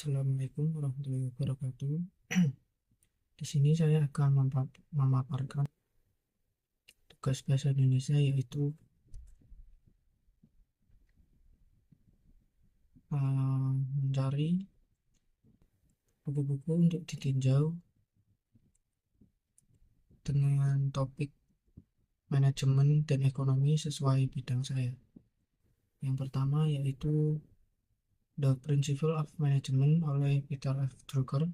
Assalamualaikum warahmatullahi wabarakatuh. Di sini saya akan memaparkan tugas bahasa Indonesia, yaitu mencari buku-buku untuk ditinjau dengan topik manajemen dan ekonomi sesuai bidang saya. Yang pertama yaitu The Principle of Management oleh Peter F. Drucker.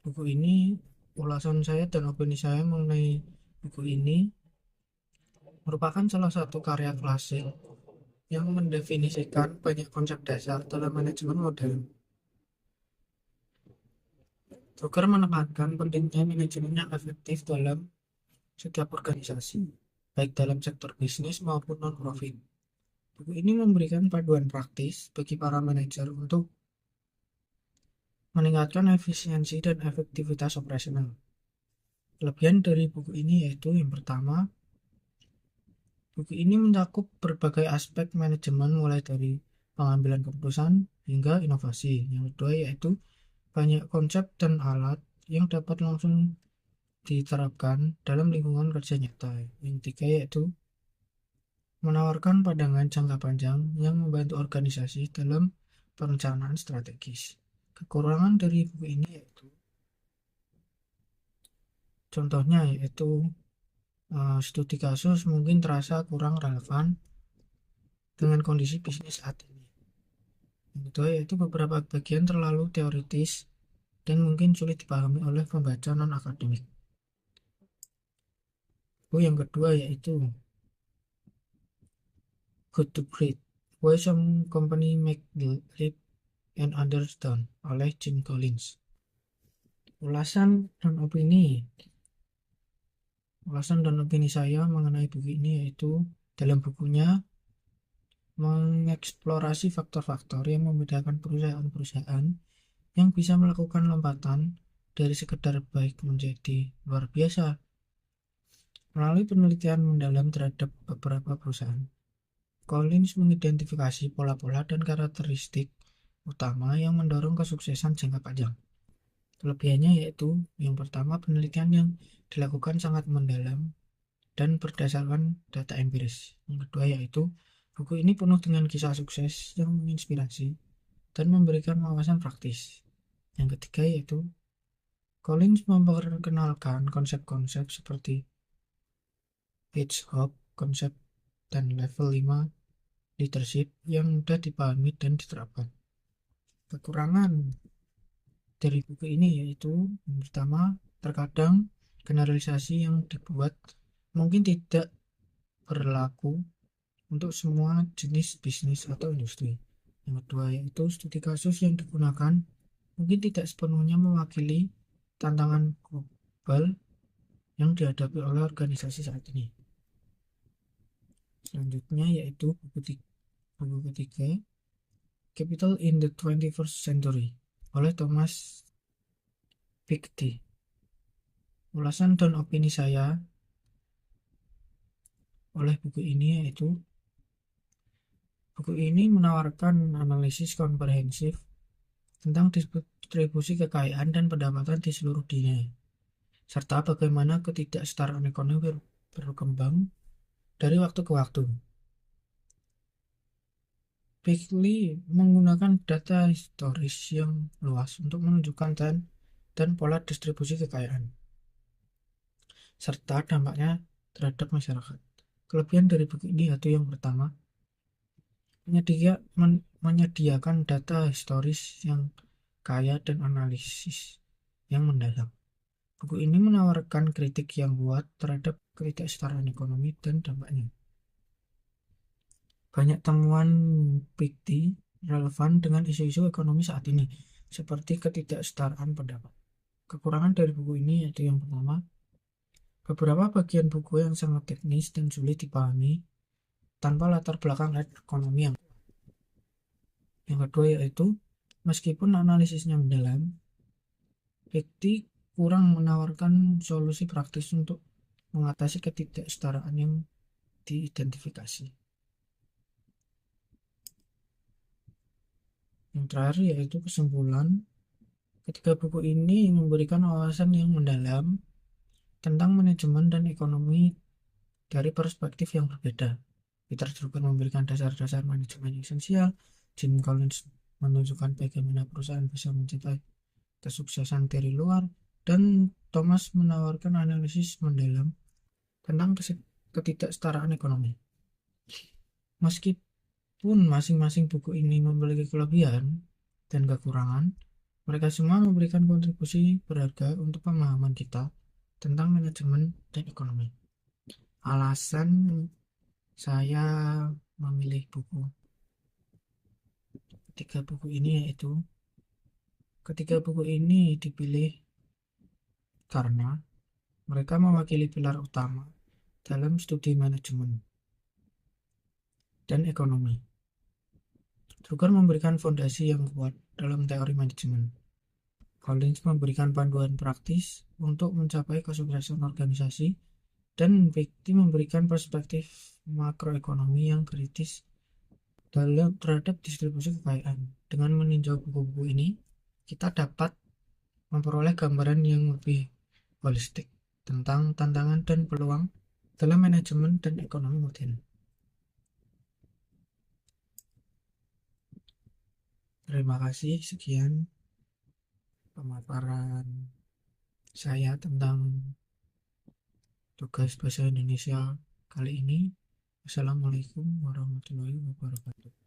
Buku ini, ulasan saya dan opini saya mengenai buku ini merupakan salah satu karya klasik yang mendefinisikan banyak konsep dasar dalam manajemen modern. Drucker menekankan pentingnya manajemen yang efektif dalam setiap organisasi, baik dalam sektor bisnis maupun non-profit. Buku ini memberikan panduan praktis bagi para manajer untuk meningkatkan efisiensi dan efektivitas operasional. Kelebihan dari buku ini yaitu yang pertama, buku ini mencakup berbagai aspek manajemen mulai dari pengambilan keputusan hingga inovasi. Yang kedua yaitu banyak konsep dan alat yang dapat langsung diterapkan dalam lingkungan kerja nyata. Yang ketiga yaitu menawarkan pandangan jangka panjang yang membantu organisasi dalam perencanaan strategis. Kekurangan dari buku ini yaitu contohnya yaitu studi kasus mungkin terasa kurang relevan dengan kondisi bisnis saat ini. Yang kedua yaitu beberapa bagian terlalu teoritis dan mungkin sulit dipahami oleh pembaca non-akademik. Yang kedua yaitu Good to Great, Why Some Company Make the Leap and Others Don't oleh Jim Collins. Ulasan dan opini saya mengenai buku ini yaitu dalam bukunya mengeksplorasi faktor-faktor yang membedakan perusahaan-perusahaan yang bisa melakukan lompatan dari sekedar baik menjadi luar biasa melalui penelitian mendalam terhadap beberapa perusahaan. Collins mengidentifikasi pola-pola dan karakteristik utama yang mendorong kesuksesan jangka panjang. Kelebihannya yaitu yang pertama, penelitian yang dilakukan sangat mendalam dan berdasarkan data empiris. Yang kedua yaitu buku ini penuh dengan kisah sukses yang menginspirasi dan memberikan wawasan praktis. Yang ketiga yaitu Collins memperkenalkan konsep-konsep seperti Page Hop, konsep dan level 5 leadership yang mudah dipahami dan diterapkan. Kekurangan dari buku ini yaitu yang pertama, terkadang generalisasi yang dibuat mungkin tidak berlaku untuk semua jenis bisnis atau industri. Yang kedua yaitu studi kasus yang digunakan mungkin tidak sepenuhnya mewakili tantangan global yang dihadapi oleh organisasi saat ini. Selanjutnya yaitu buku ketiga, Capital in the 21st Century oleh Thomas Piketty. Ulasan dan opini saya oleh buku ini yaitu buku ini menawarkan analisis komprehensif tentang distribusi kekayaan dan pendapatan di seluruh dunia, serta bagaimana ketidaksetaraan ekonomi berkembang dari waktu ke waktu. Piketty menggunakan data historis yang luas untuk menunjukkan tren dan pola distribusi kekayaan, serta dampaknya terhadap masyarakat. Kelebihan dari buku ini yaitu yang pertama, menyediakan data historis yang kaya dan analisis yang mendalam. Buku ini menawarkan kritik yang kuat terhadap ketidaksetaraan ekonomi dan dampaknya. Banyak temuan Piketty relevan dengan isu-isu ekonomi saat ini, seperti ketidaksetaraan pendapat. Kekurangan dari buku ini yaitu yang pertama, beberapa bagian buku yang sangat teknis dan sulit dipahami tanpa latar belakang ekonomi yang kuat. Yang kedua yaitu, meskipun analisisnya mendalam, Piketty kurang menawarkan solusi praktis untuk mengatasi ketidaksetaraan yang diidentifikasi. Yang terakhir yaitu kesimpulan. Ketiga buku ini memberikan wawasan yang mendalam tentang manajemen dan ekonomi dari perspektif yang berbeda. Peter Drucker memberikan dasar-dasar manajemen esensial. Jim Collins menunjukkan bagaimana perusahaan bisa mencapai kesuksesan dari luar, dan Thomas menawarkan analisis mendalam tentang ketidaksetaraan ekonomi. Meskipun masing-masing buku ini memiliki kelebihan dan kekurangan, mereka semua memberikan kontribusi berharga untuk pemahaman kita tentang manajemen dan ekonomi. Alasan saya memilih ketiga buku ini yaitu ketiga buku ini dipilih karena mereka mewakili pilar utama dalam studi manajemen dan ekonomi. Drucker memberikan fondasi yang kuat dalam teori manajemen. Collins memberikan panduan praktis untuk mencapai kesuksesan organisasi, dan Beatty memberikan perspektif makroekonomi yang kritis terhadap distribusi kekayaan. Dengan meninjau buku-buku ini, kita dapat memperoleh gambaran yang lebih holistik tentang tantangan dan peluang dalam manajemen dan ekonomi modern. Terima kasih, sekian pemaparan saya tentang tugas bahasa Indonesia kali ini. Wassalamualaikum warahmatullahi wabarakatuh.